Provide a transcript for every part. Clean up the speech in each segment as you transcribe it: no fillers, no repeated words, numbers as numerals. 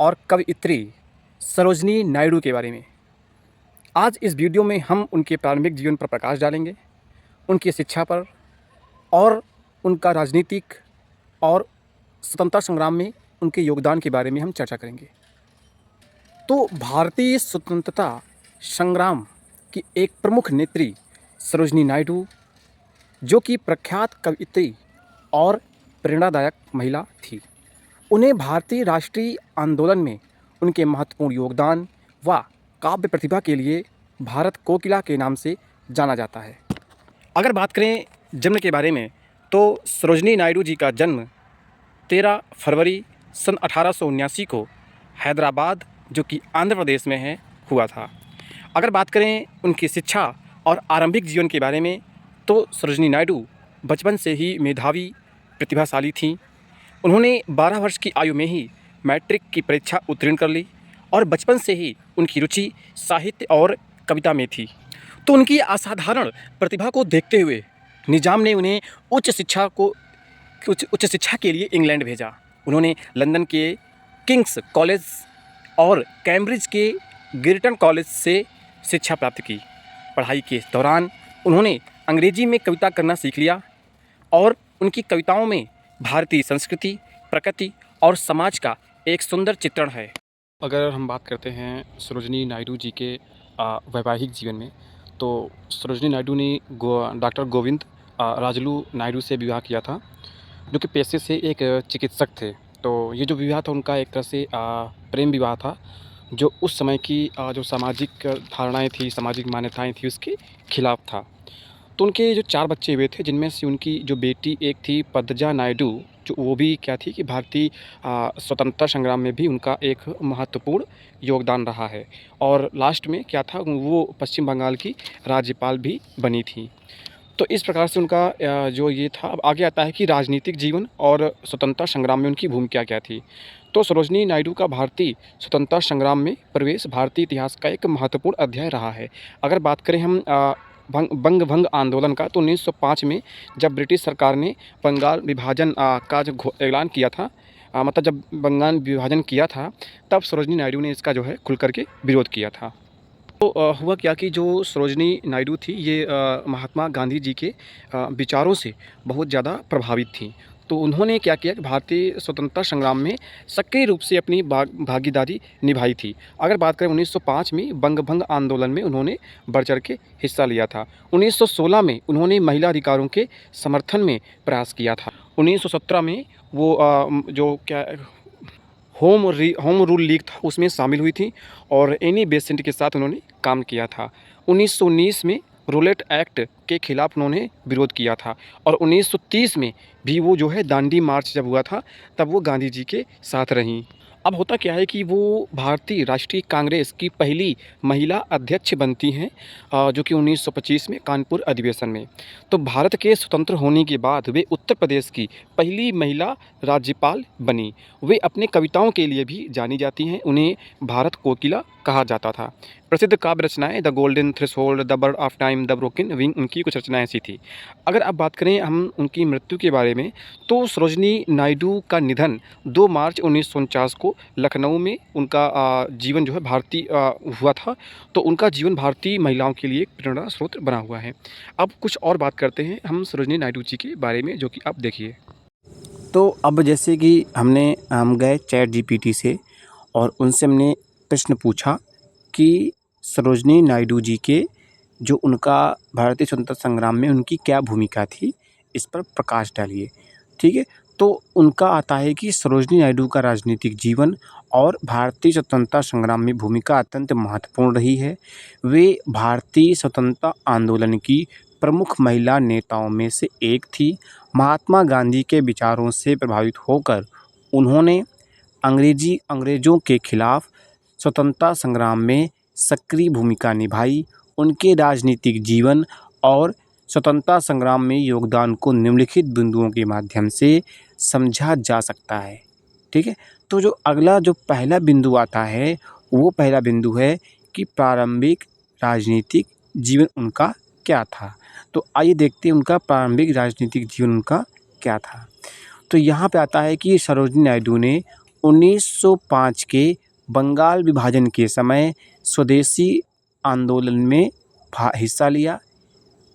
और कवयित्री सरोजिनी नायडू के बारे में। आज इस वीडियो में हम उनके प्रारंभिक जीवन पर प्रकाश डालेंगे, उनकी शिक्षा पर और उनका राजनीतिक और स्वतंत्रता संग्राम में उनके योगदान के बारे में हम चर्चा करेंगे। तो भारतीय स्वतंत्रता संग्राम की एक प्रमुख नेत्री सरोजिनी नायडू, जो कि प्रख्यात कवयित्री और प्रेरणादायक महिला थी। उन्हें भारतीय राष्ट्रीय आंदोलन में उनके महत्वपूर्ण योगदान व काव्य प्रतिभा के लिए भारत कोकिला के नाम से जाना जाता है। अगर बात करें जन्म के बारे में, तो सरोजिनी नायडू जी का जन्म 13 फरवरी सन 1879 को हैदराबाद, जो कि आंध्र प्रदेश में है, हुआ था। अगर बात करें उनकी शिक्षा और आरंभिक जीवन के बारे में, तो सरोजिनी नायडू बचपन से ही मेधावी प्रतिभाशाली थीं। उन्होंने 12 वर्ष की आयु में ही मैट्रिक की परीक्षा उत्तीर्ण कर ली और बचपन से ही उनकी रुचि साहित्य और कविता में थी। तो उनकी असाधारण प्रतिभा को देखते हुए निजाम ने उन्हें उच्च शिक्षा के लिए इंग्लैंड भेजा। उन्होंने लंदन के किंग्स कॉलेज और कैम्ब्रिज के गिरटन कॉलेज से शिक्षा प्राप्त की। पढ़ाई के दौरान उन्होंने अंग्रेजी में कविता करना सीख लिया और उनकी कविताओं में भारतीय संस्कृति, प्रकृति और समाज का एक सुंदर चित्रण है। अगर हम बात करते हैं सरोजिनी नायडू जी के वैवाहिक जीवन में, तो सरोजिनी नायडू ने डॉक्टर गोविंद राजलू नायडू से विवाह किया था, जो कि पेशे से एक चिकित्सक थे। तो ये जो विवाह था उनका एक तरह से प्रेम विवाह था, जो उस समय की जो सामाजिक धारणाएं थी, सामाजिक मान्यताएं थी, उसके खिलाफ था। तो उनके जो 4 बच्चे हुए थे, जिनमें से उनकी जो बेटी एक थी पद्मजा नायडू, जो वो भी क्या थी कि भारतीय स्वतंत्रता संग्राम में भी उनका एक महत्वपूर्ण योगदान रहा है। और लास्ट में क्या था, वो पश्चिम बंगाल की राज्यपाल भी बनी थी। तो इस प्रकार से उनका जो ये था। अब आगे आता है कि राजनीतिक जीवन और स्वतंत्रता संग्राम में उनकी भूमिका क्या थी। तो सरोजिनी नायडू का भारतीय स्वतंत्रता संग्राम में प्रवेश भारतीय इतिहास का एक महत्वपूर्ण अध्याय रहा है। अगर बात करें हम बंग भंग आंदोलन का, तो 1905 में जब ब्रिटिश सरकार ने बंगाल विभाजन का जो ऐलान किया था, मतलब जब बंगाल विभाजन किया था, तब सरोजिनी नायडू ने इसका जो है खुल करके विरोध किया था। तो हुआ क्या कि जो सरोजिनी नायडू थी, ये महात्मा गांधी जी के विचारों से बहुत ज़्यादा प्रभावित थी। तो उन्होंने क्या किया कि भारतीय स्वतंत्रता संग्राम में सक्रिय रूप से अपनी भागीदारी निभाई थी। अगर बात करें 1905 में बंग भंग आंदोलन में उन्होंने बढ़ चढ़ के हिस्सा लिया था। 1916 में उन्होंने महिला अधिकारों के समर्थन में प्रयास किया था। 1917 में वो जो क्या होम रूल लीग था, उसमें शामिल हुई थी और एनी बेसेंट के साथ उन्होंने काम किया था। 1919 में रूलेट एक्ट के खिलाफ उन्होंने विरोध किया था और 1930 में भी वो जो है दांडी मार्च जब हुआ था, तब वो गांधी जी के साथ रहीं। अब होता क्या है कि वो भारतीय राष्ट्रीय कांग्रेस की पहली महिला अध्यक्ष बनती हैं, जो कि 1925 में कानपुर अधिवेशन में। तो भारत के स्वतंत्र होने के बाद वे उत्तर प्रदेश की पहली महिला राज्यपाल बनी। वे अपने कविताओं के लिए भी जानी जाती हैं। उन्हें भारत कोकिला कहा जाता था। प्रसिद्ध काव्य रचनाएं the golden threshold, the bird of time, the broken wing, उनकी कुछ रचनाएं ऐसी थी। अगर अब बात करें हम उनकी मृत्यु के बारे में, तो सरोजिनी नायडू का निधन 2 मार्च 1949 को लखनऊ में उनका जीवन जो है भारतीय हुआ था। तो उनका जीवन भारतीय महिलाओं के लिए प्रेरणा स्रोत बना हुआ है। अब कुछ और बात करते हैं हम सरोजिनी नायडू जी के बारे में, जो कि आप देखिए। तो अब जैसे कि हम गए चैट जीपीटी से और उनसे हमने प्रश्न पूछा कि सरोजिनी नायडू जी के जो उनका भारतीय स्वतंत्रता संग्राम में उनकी क्या भूमिका थी, इस पर प्रकाश डालिए। ठीक है, तो उनका आता है कि सरोजिनी नायडू का राजनीतिक जीवन और भारतीय स्वतंत्रता संग्राम में भूमिका अत्यंत महत्वपूर्ण रही है। वे भारतीय स्वतंत्रता आंदोलन की प्रमुख महिला नेताओं में से एक थी। महात्मा गांधी के विचारों से प्रभावित होकर उन्होंने अंग्रेज़ों के खिलाफ स्वतंत्रता संग्राम में सक्रिय भूमिका निभाई। उनके राजनीतिक जीवन और स्वतंत्रता संग्राम में योगदान को निम्नलिखित बिंदुओं के माध्यम से समझा जा सकता है। ठीक है, तो जो अगला जो पहला बिंदु आता है, वो पहला बिंदु है कि प्रारंभिक राजनीतिक जीवन उनका क्या था। तो आइए देखते हैं उनका प्रारंभिक राजनीतिक जीवन उनका क्या था। तो यहाँ पे आता है कि सरोजिनी नायडू ने 1905 के बंगाल विभाजन के समय स्वदेशी आंदोलन में हिस्सा लिया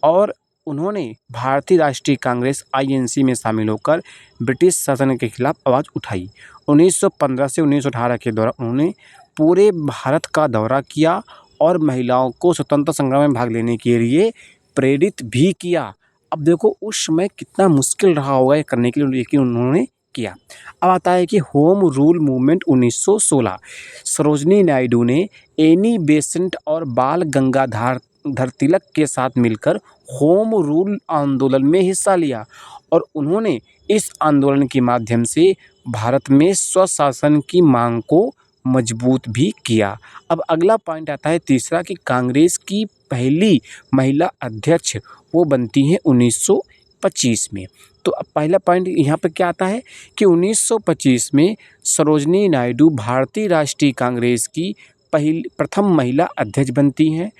और उन्होंने भारतीय राष्ट्रीय कांग्रेस आईएनसी में शामिल होकर ब्रिटिश शासन के खिलाफ आवाज़ उठाई। 1915 से 1918 के दौरान उन्होंने पूरे भारत का दौरा किया और महिलाओं को स्वतंत्रता संग्राम में भाग लेने के लिए प्रेरित भी किया। अब देखो उस समय कितना मुश्किल रहा होगा ये करने के लिए, लेकिन उन्होंने किया। अब आता है कि home rule movement 1916। Sarojini Naidu ने एनी बेसेंट और बाल गंगाधर तिलक के साथ मिलकर होम रूल आंदोलन में हिस्सा लिया और उन्होंने इस आंदोलन के माध्यम से भारत में स्वशासन की मांग को मजबूत भी किया। अब अगला पॉइंट आता है तीसरा कि कांग्रेस की पहली महिला अध्यक्ष वो बनती हैं 1925 में। तो अब पहला पॉइंट यहाँ पर क्या आता है कि 1925 में सरोजनी नायडू भारतीय राष्ट्रीय कांग्रेस की प्रथम महिला अध्यक्ष बनती हैं।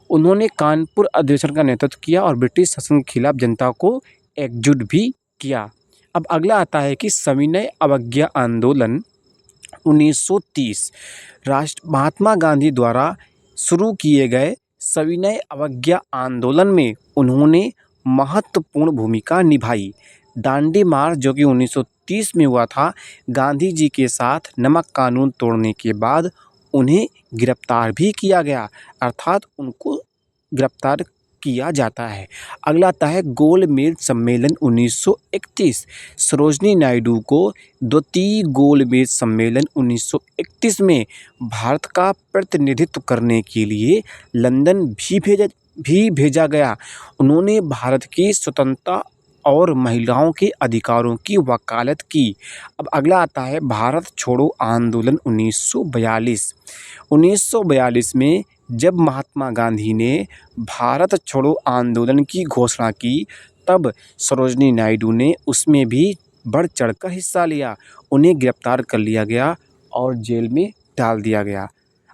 उन्होंने कानपुर अधिवेशन का नेतृत्व किया और ब्रिटिश शासन के खिलाफ जनता को एकजुट भी किया। अब अगला आता है कि सविनय अवज्ञा आंदोलन 1930। महात्मा गांधी द्वारा शुरू किए गए सविनय अवज्ञा आंदोलन में उन्होंने महत्वपूर्ण भूमिका निभाई। दांडी मार्च जो कि 1930 में हुआ था, गांधी जी के साथ नमक कानून तोड़ने के बाद उन्हें गिरफ्तार भी किया गया, अर्थात उनको गिरफ्तार किया जाता है। अगला आता है गोलमेज सम्मेलन 1931। सरोजनी नायडू को द्वितीय गोलमेज सम्मेलन 1931 में भारत का प्रतिनिधित्व करने के लिए लंदन भी भेजा गया। उन्होंने भारत की स्वतंत्रता और महिलाओं के अधिकारों की वकालत की। अब अगला आता है भारत छोड़ो आंदोलन 1942। 1942 में जब महात्मा गांधी ने भारत छोड़ो आंदोलन की घोषणा की, तब सरोजनी नायडू ने उसमें भी बढ़ चढ़कर हिस्सा लिया। उन्हें गिरफ्तार कर लिया गया और जेल में डाल दिया गया।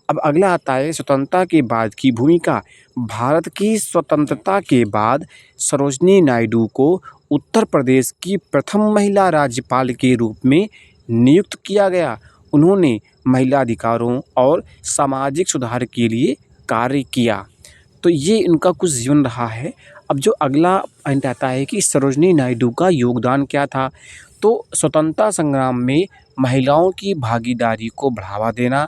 अब अगला आता है स्वतंत्रता के बाद की भूमिका। भारत की स्वतंत्रता के बाद सरोजनी नायडू को उत्तर प्रदेश की प्रथम महिला राज्यपाल के रूप में नियुक्त किया गया। उन्होंने महिला अधिकारों और सामाजिक सुधार के लिए कार्य किया। तो ये इनका कुछ जीवन रहा है। अब जो अगला पॉइंट आता है कि सरोजनी नायडू का योगदान क्या था, तो स्वतंत्रता संग्राम में महिलाओं की भागीदारी को बढ़ावा देना,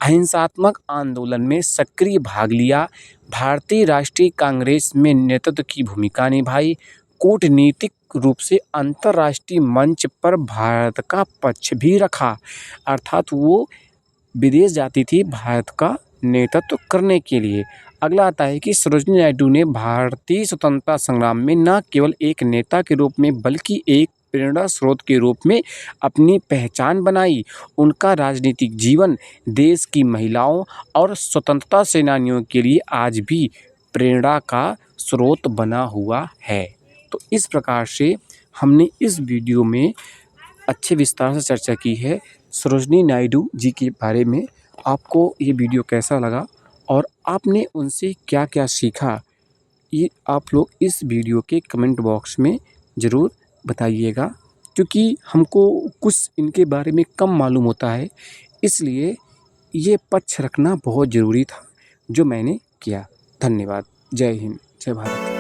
अहिंसात्मक आंदोलन में सक्रिय भाग लिया, भारतीय राष्ट्रीय कांग्रेस में नेतृत्व की भूमिका निभाई, कूटनीतिक रूप से अंतर्राष्ट्रीय मंच पर भारत का पक्ष भी रखा, अर्थात वो विदेश जाती थी भारत का नेतृत्व करने के लिए। अगला आता है कि सरोजनी नायडू ने भारतीय स्वतंत्रता संग्राम में न केवल एक नेता के रूप में बल्कि एक प्रेरणा स्रोत के रूप में अपनी पहचान बनाई। उनका राजनीतिक जीवन देश की महिलाओं और स्वतंत्रता सेनानियों के लिए आज भी प्रेरणा का स्रोत बना हुआ है। तो इस प्रकार से हमने इस वीडियो में अच्छे विस्तार से चर्चा की है सरोजनी नायडू जी के बारे में। आपको ये वीडियो कैसा लगा और आपने उनसे क्या क्या सीखा, ये आप लोग इस वीडियो के कमेंट बॉक्स में ज़रूर बताइएगा, क्योंकि हमको कुछ इनके बारे में कम मालूम होता है, इसलिए ये पक्ष रखना बहुत ज़रूरी था जो मैंने किया। धन्यवाद। जय हिंद, जय भारत।